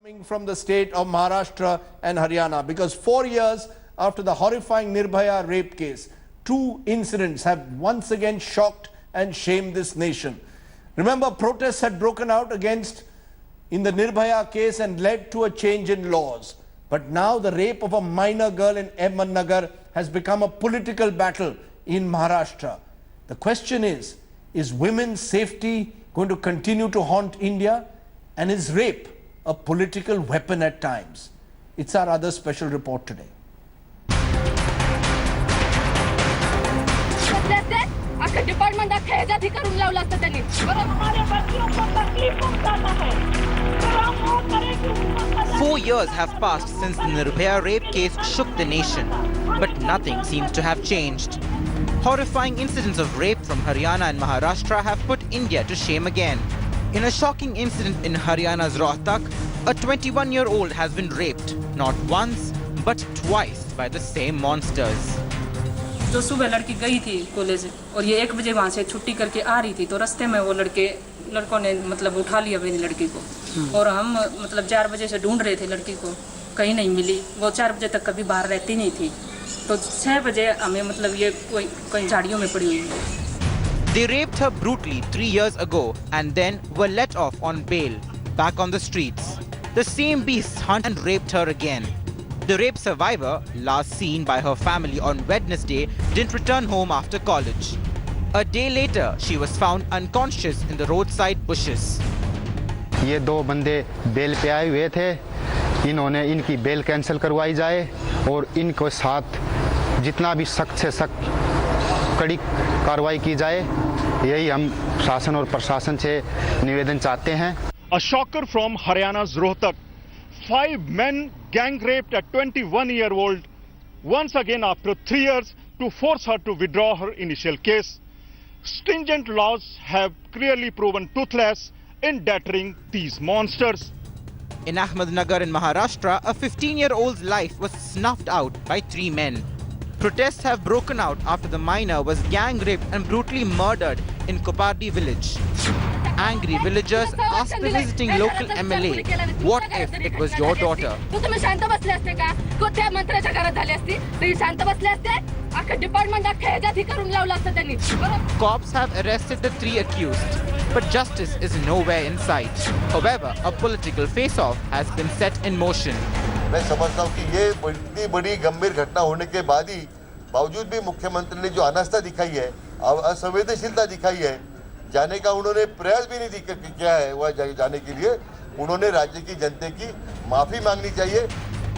From the state of Maharashtra and Haryana, because 4 years after the horrifying Nirbhaya rape case, two incidents have once again shocked and shamed this nation. Remember, protests had broken out in the Nirbhaya case and led to a change in laws. But now the rape of a minor girl in Ahmednagar has become a political battle in Maharashtra. The question is women's safety going to continue to haunt India? And is rape a political weapon at times? It's our other special report today. Department खेजाधी करून लावला असता त्यांनी हमारे बच्चों को तकलीफ पहुंचाता है 4 years have passed since the Nirbhaya rape case shook the nation, but nothing seems to have changed. Horrifying incidents of rape from Haryana and Maharashtra have put India to shame again. In a shocking incident in Haryana's Rohtak, a 21-year-old has been raped, not once, but twice by the same monsters. जो सुबह लड़की गई थी college और ये 1 बजे वहाँ से छुट्टी करके आ रही थी, तो रास्ते में वो लड़कों ने मतलब उठा लिया मेरी लड़की को, और हम मतलब 4 बजे से ढूंढ रहे थे लड़की को, कहीं नहीं मिली। वो 4 बजे तक कभी बाहर रहती नहीं थी, तो 6 बजे हमें मतलब ये कोई झाड़ियों में पड़ी हुई है। They raped her brutally 3 years ago and then were let off on bail, back on the streets. The same beasts hunted and raped her again. The rape survivor, last seen by her family on Wednesday, didn't return home after college. A day later, she was found unconscious in the roadside bushes. ये 2 बंदे bell पे आए हुए थे, इन्होंने इनकी bell cancel करवाई जाए और इनको साथ जितना भी सख्त से सख्त कड़ी कार्रवाई की जाए, यही हम शासन और प्रशासन से निवेदन चाहते हैं। A shocker from Haryana's Rohtak. 5 men gang raped a 21-year-old once again after 3 years to force her to withdraw her initial case. Stringent laws have clearly proven toothless in deterring these monsters. In Ahmednagar in Maharashtra, a 15-year-old's life was snuffed out by 3 men. Protests have broken out after the minor was gang raped and brutally murdered in Kopardi village. Angry villagers asked the visiting local MLA, what if it was your daughter? Cops have arrested the 3 accused, but justice is nowhere in sight. However, a political face-off has been set in motion. मैं समझता हूँ कि ये इतनी बड़ी गंभीर घटना होने के बाद ही बावजूद भी मुख्यमंत्री ने जो अनास्था दिखाई है, असंवेदनशीलता दिखाई है, जाने का उन्होंने प्रयास भी नहीं किया है वह जाने के लिए, उन्होंने राज्य की जनता की माफी मांगनी चाहिए।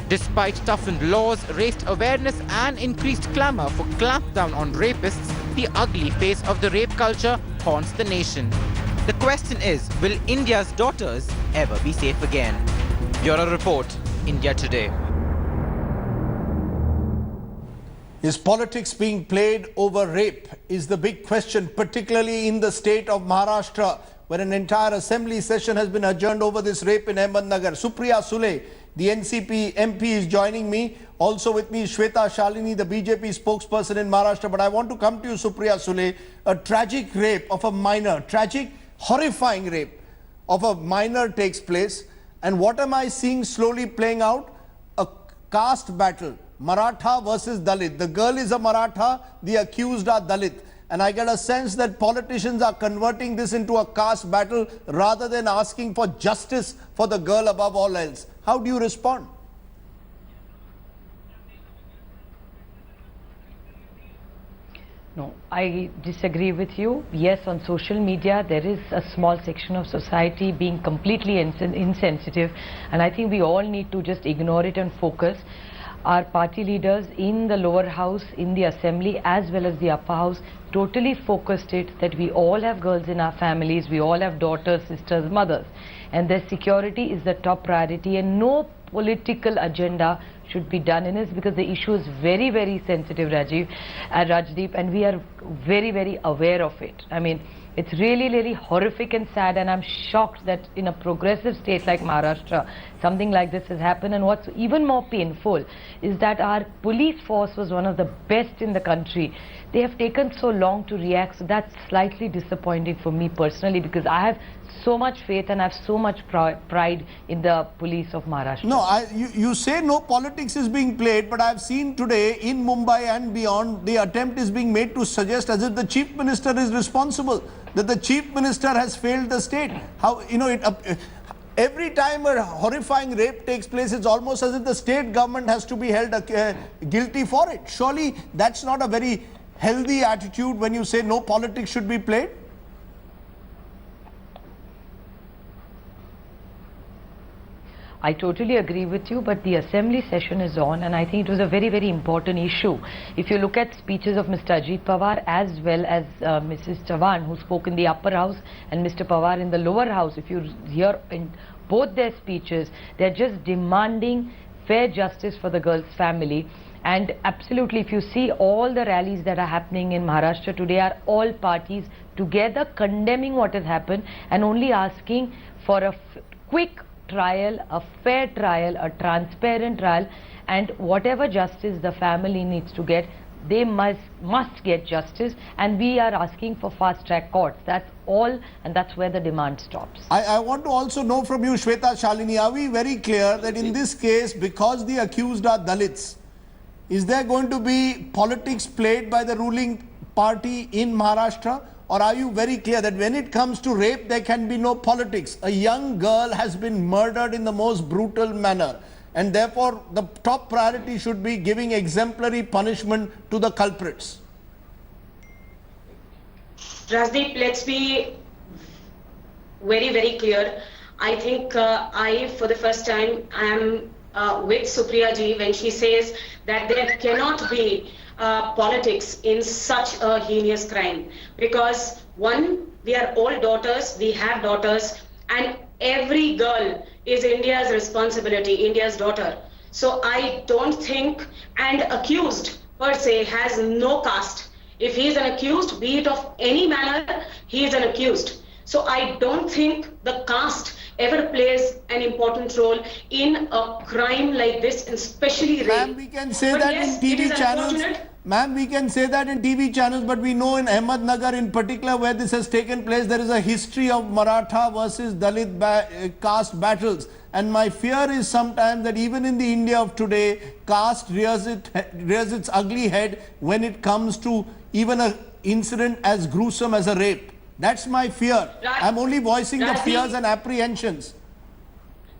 Despite toughened laws, raised awareness and increased clamor for clampdown on rapists, the ugly face of the rape culture haunts the nation. The question is, will India's daughters ever be safe again? Bureau Report, India Today. Is politics being played over rape is the big question, particularly in the state of Maharashtra, where an entire assembly session has been adjourned over this rape in Ahmednagar. Supriya Sule, the NCP MP, is joining me. Also with me, Shweta Shalini, the BJP spokesperson in Maharashtra. But I want to come to you, Supriya Sule. A tragic rape of a minor, tragic, horrifying rape of a minor takes place. And what am I seeing slowly playing out? A caste battle. Maratha versus Dalit. The girl is a Maratha, the accused are Dalit. And I get a sense that politicians are converting this into a caste battle rather than asking for justice for the girl above all else. How do you respond? No, I disagree with you. Yes, on social media, there is a small section of society being completely insensitive. And I think we all need to just ignore it and focus. Our party leaders in the lower house, in the assembly, as well as the upper house, totally focused it that we all have girls in our families, we all have daughters, sisters, mothers, and their security is the top priority, and no political agenda should be done in this, because the issue is very, very sensitive, Rajdeep, and we are very, very aware of it. I mean, it's really, really horrific and sad, and I'm shocked that in a progressive state like Maharashtra, something like this has happened. And what's even more painful is that our police force was one of the best in the country. They have taken so long to react, so that's slightly disappointing for me personally, because I have so much faith and I have so much pride in the police of Maharashtra. No, you say no politics is being played, but I've seen today in Mumbai and beyond, the attempt is being made to suggest as if the Chief Minister is responsible, that the Chief Minister has failed the state. How, every time a horrifying rape takes place, it's almost as if the state government has to be held guilty for it. Surely that's not a very healthy attitude when you say no politics should be played? I totally agree with you, but the assembly session is on and I think it was a very, very important issue. If you look at speeches of Mr. Ajit Pawar as well as Mrs. Chavan, who spoke in the upper house, and Mr. Pawar in the lower house, if you hear in both their speeches, they're just demanding fair justice for the girl's family. And absolutely, if you see all the rallies that are happening in Maharashtra today, are all parties together condemning what has happened and only asking for a quick trial, a fair trial, a transparent trial, and whatever justice the family needs to get, they must get justice, and we are asking for fast track courts. That's all, and that's where the demand stops. I want to also know from you, Shweta Shalini, are we very clear that in this case, because the accused are Dalits, is there going to be politics played by the ruling party in Maharashtra? Or are you very clear that when it comes to rape, there can be no politics? A young girl has been murdered in the most brutal manner, and therefore the top priority should be giving exemplary punishment to the culprits. Rajdeep, let's be very, very clear. I think for the first time, I am with Supriya ji when she says that there cannot be politics in such a heinous crime, because one, we are all daughters, we have daughters, and every girl is India's responsibility, India's daughter. So I don't think, and accused per se has no caste. If he is an accused, be it of any manner, he is an accused. So I don't think the caste ever plays an important role in a crime like this, and especially rape. Ma'am, we can say that in TV channels. Ma'am, we can say that in TV channels, but we know in Ahmednagar in particular, where this has taken place, there is a history of Maratha versus Dalit caste battles. And my fear is sometimes that even in the India of today, caste rears its ugly head when it comes to even an incident as gruesome as a rape. That's my fear. I'm only voicing the fears and apprehensions.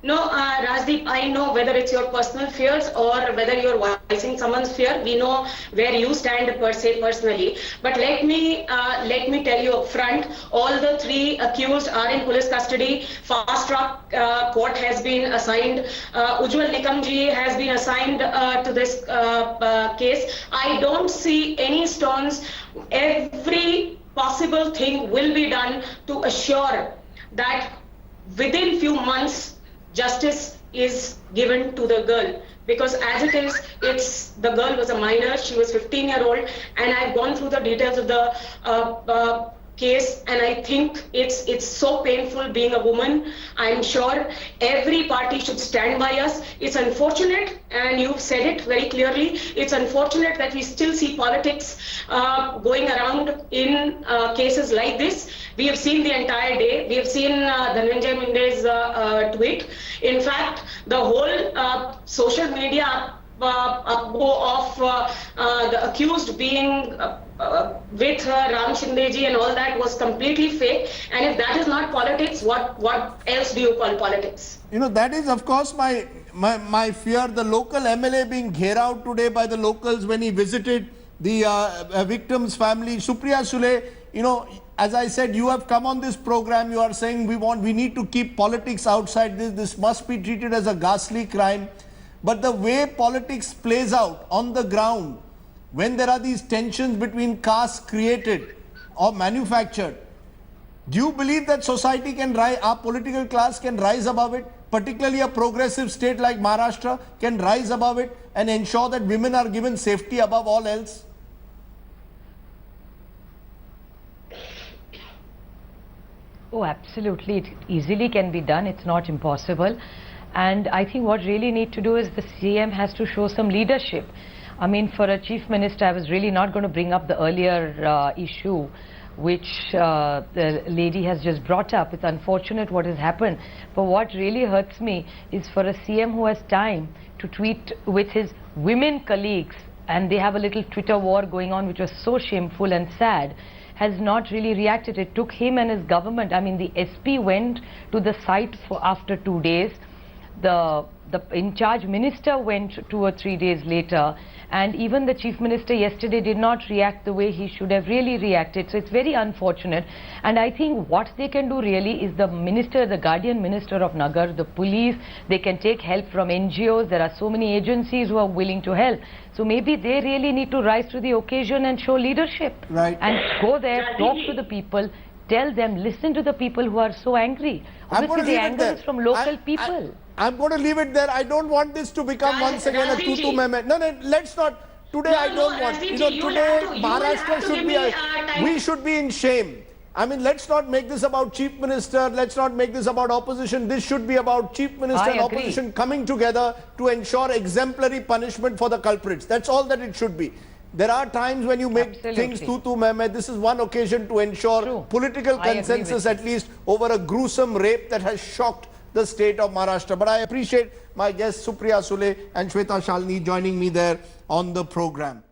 No, Rajdeep, I know whether it's your personal fears or whether you're voicing someone's fear. We know where you stand per se personally. But let me tell you up front, all the three accused are in police custody. Fast track court has been assigned. Ujjwal Nikamji has been assigned to this case. I don't see any stones. Every possible thing will be done to assure that within few months justice is given to the girl, because as it is, the girl was a minor, she was 15-year-old, and I've gone through the details of the case, and I think it's so painful being a woman. I'm sure every party should stand by us. It's unfortunate, and you've said it very clearly, it's unfortunate that we still see politics going around in cases like this. We have seen the entire day. We have seen Dhananjay Munde's tweet. In fact, the whole social media of the accused being with Ram Shindeji and all that was completely fake. And if that is not politics, what else do you call politics? That is, of course, my fear. The local MLA being ghered out today by the locals when he visited the victim's family. Supriya Sule, as I said, you have come on this program, you are saying we need to keep politics outside this. This must be treated as a ghastly crime. But the way politics plays out on the ground, when there are these tensions between castes created or manufactured, do you believe that society can rise, our political class can rise above it? Particularly a progressive state like Maharashtra can rise above it and ensure that women are given safety above all else? Oh, absolutely. It easily can be done. It's not impossible. And I think what really need to do is the CM has to show some leadership. I mean, for a chief minister, I was really not going to bring up the earlier issue which the lady has just brought up. It's unfortunate what has happened, but what really hurts me is for a CM who has time to tweet with his women colleagues, and they have a little Twitter war going on, which was so shameful and sad, has not really reacted. It took him and his government. I mean, the SP went to the site for after 2 days. The in-charge minister went 2 or 3 days later, and even the chief minister yesterday did not react the way he should have really reacted. So it's very unfortunate, and I think what they can do really is the minister, the guardian minister of Nagar, the police, they can take help from NGOs. There are so many agencies who are willing to help. So maybe they really need to rise to the occasion and show leadership. Right. And go there, talk to the people, tell them, listen to the people who are so angry. Obviously the anger is from local people. I'm going to leave it there. I don't want this to become once again a tutu meme. No, let's not. Today I don't want. You know, today Maharashtra should be. We should be in shame. I mean, let's not make this about Chief Minister. Let's not make this about opposition. This should be about Chief Minister and opposition coming together to ensure exemplary punishment for the culprits. That's all that it should be. There are times when you make things tutu meme. This is one occasion to ensure political consensus, at least over a gruesome rape that has shocked the state of Maharashtra. But I appreciate my guests Supriya Sule and Shweta Shalini joining me there on the program.